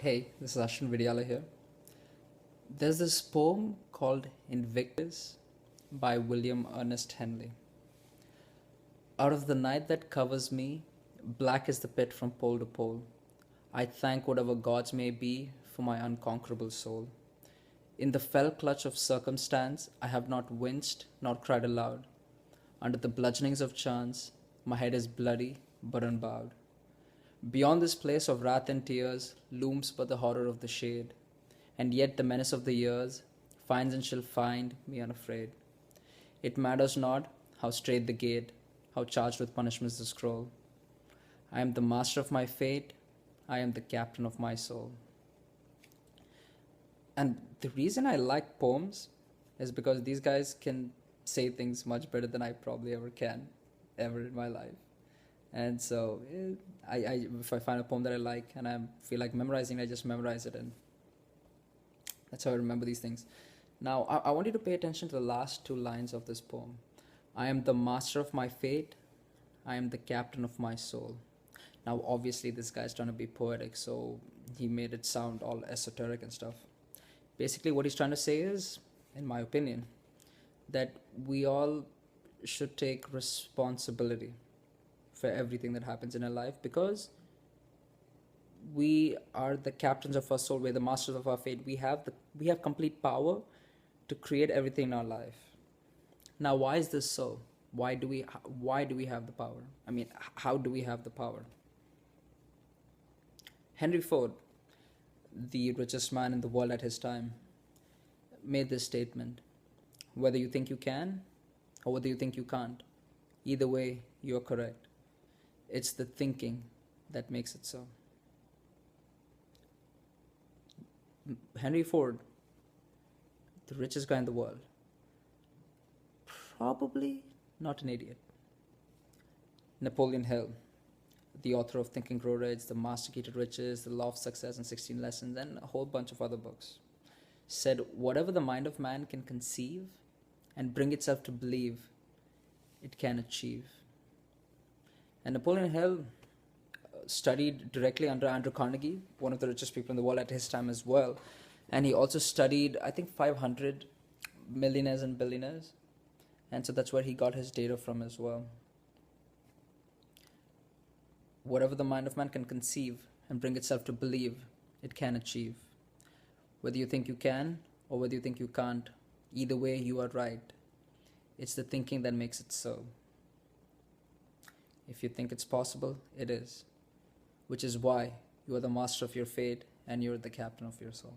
Hey, this is Ashwin Vidyala here. There's this poem called Invictus by William Ernest Henley. Out of the night that covers me, black is the pit from pole to pole. I thank whatever gods may be for my unconquerable soul. In the fell clutch of circumstance, I have not winced nor cried aloud. Under the bludgeonings of chance, my head is bloody but unbowed. Beyond this place of wrath and tears looms but the horror of the shade, and yet the menace of the years finds and shall find me unafraid. It matters not how straight the gate, how charged with punishments the scroll. I am the master of my fate, I am the captain of my soul. And the reason I like poems is because these guys can say things much better than I probably ever can, ever in my life. And so, if I find a poem that I like and I feel like memorizing, I just memorize it, and that's how I remember these things. Now, I want you to pay attention to the last two lines of this poem. I am the master of my fate, I am the captain of my soul. Now, obviously, this guy's trying to be poetic, so he made it sound all esoteric and stuff. Basically, what he's trying to say is, in my opinion, that we all should take responsibility for everything that happens in our life, because we are the captains of our soul, we're the masters of our fate. We have complete power to create everything in our life. Now, why is this so? Why do we have the power? I mean, how do we have the power? Henry Ford, the richest man in the world at his time, made this statement: whether you think you can or whether you think you can't, either way you're correct. It's the thinking that makes it so. Henry Ford, the richest guy in the world, probably not an idiot. Napoleon Hill, the author of Think and Grow Rich, The Master Key to Riches, The Law of Success and 16 Lessons, and a whole bunch of other books, said whatever the mind of man can conceive and bring itself to believe, it can achieve. And Napoleon Hill studied directly under Andrew Carnegie, one of the richest people in the world at his time as well. And he also studied, I think, 500 millionaires and billionaires. And so that's where he got his data from as well. Whatever the mind of man can conceive and bring itself to believe, it can achieve. Whether you think you can or whether you think you can't, either way you are right. It's the thinking that makes it so. If you think it's possible, it is. Which is why you are the master of your fate and you're the captain of your soul.